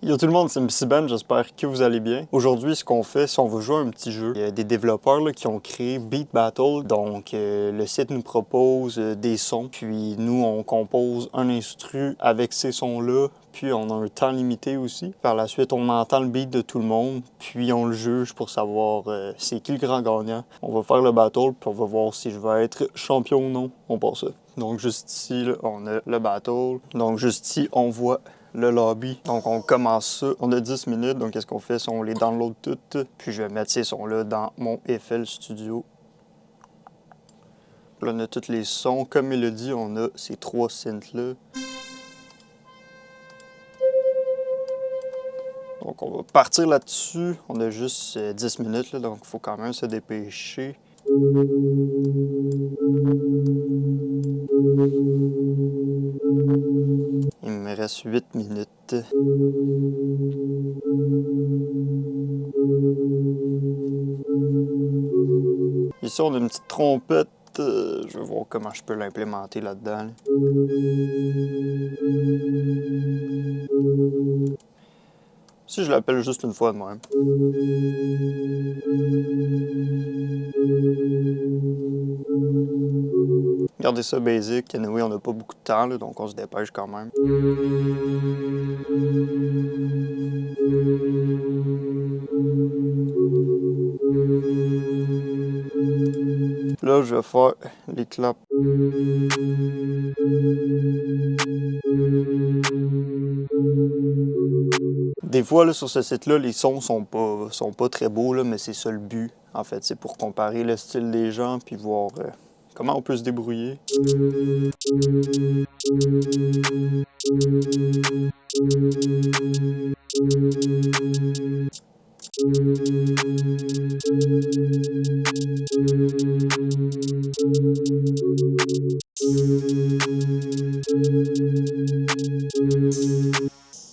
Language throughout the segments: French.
Yo tout le monde, c'est MCBen, j'espère que vous allez bien. Aujourd'hui, ce qu'on fait, c'est qu'on va jouer à un petit jeu. Il y a des développeurs là, qui ont créé Beat Battle. Donc, le site nous propose des sons, puis nous, on compose un instru avec ces sons-là. Puis on a un temps limité aussi. Par la suite, on entend le beat de tout le monde, puis on le juge pour savoir c'est qui le grand gagnant. On va faire le battle, puis on va voir si je vais être champion ou non. On passe ça. Donc juste ici, là, on a le battle. Donc juste ici, on voit le lobby. Donc on commence ça. On a 10 minutes, donc qu'est-ce qu'on fait? On les download toutes. Puis je vais mettre ces sons-là dans mon FL Studio. Là, on a tous les sons. Comme il a dit, on a ces 3 synths-là. Donc on va partir là-dessus. On a juste 10 minutes, là, donc il faut quand même se dépêcher. Il me reste 8 minutes. Ici, on a une petite trompette. Je vais voir comment je peux l'implémenter là-dedans. Si je l'appelle juste une fois de même. Regardez ça basic. Anyway, on n'a pas beaucoup de temps, là, donc on se dépêche quand même. Là, je vais faire les claps. Des fois, là, sur ce site-là, les sons sont pas très beaux, là, mais c'est ça le but. En fait, c'est pour comparer le style des gens puis voir comment on peut se débrouiller.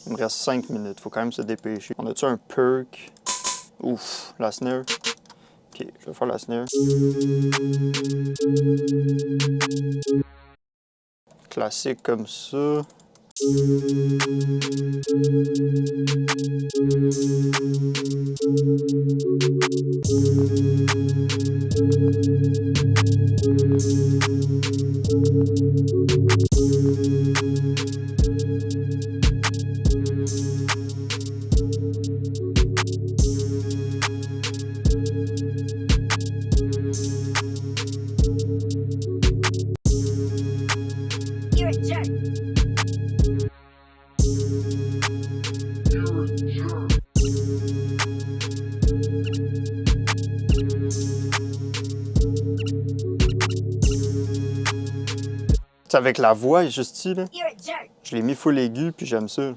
Il me reste 5 minutes, faut quand même se dépêcher. On a-tu un perk? Ouf, la snare. Ok, je vais faire la snare. Classique comme ça. Avec la voix, juste ici, là. Je l'ai mis full aigu, puis j'aime ça.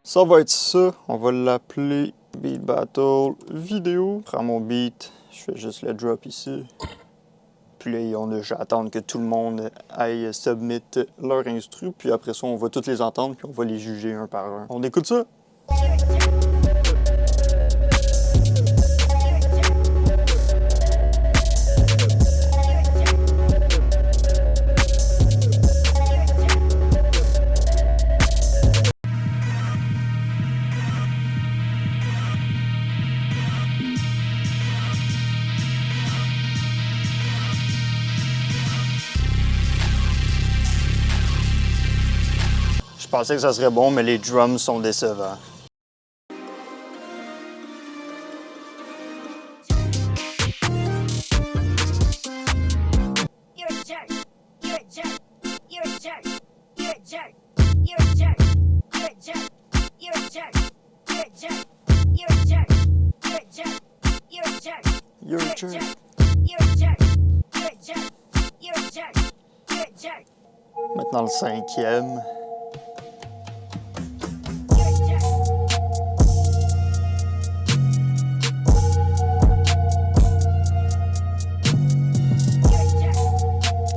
Ça va être ça. On va l'appeler Beat Battle Vidéo. Je prends mon beat. Je fais juste le drop ici. Puis là, j'attends que tout le monde aille submit leur instru. Puis après ça, on va toutes les entendre. Puis on va les juger un par un. On écoute ça? Je pensais que ça serait bon, mais les drums sont décevants. Maintenant le 5e.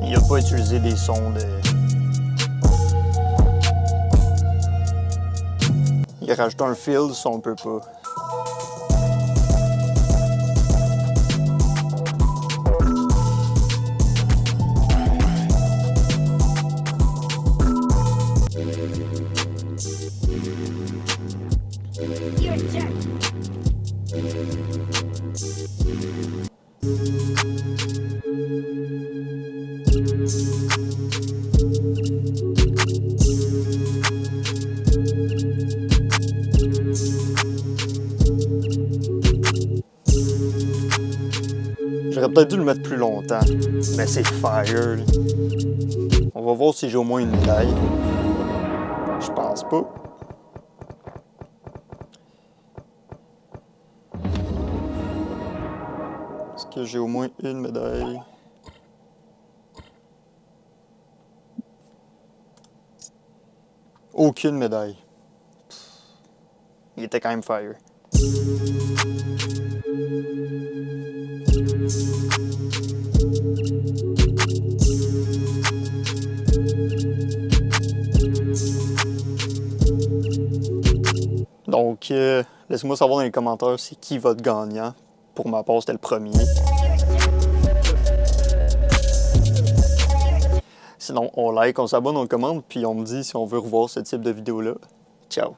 Il n'a pas utilisé des sons de Il a rajouté un field, ça on peut pas. J'aurais peut-être dû le mettre plus longtemps, mais c'est fire. On va voir si j'ai au moins une médaille. Je pense pas. Est-ce que j'ai au moins une médaille? Aucune médaille. Il était quand même fire. Donc, laissez-moi savoir dans les commentaires c'est qui votre gagnant. Pour ma part, c'était le premier. Sinon, on like, on s'abonne, on commente, puis on me dit si on veut revoir ce type de vidéo-là. Ciao!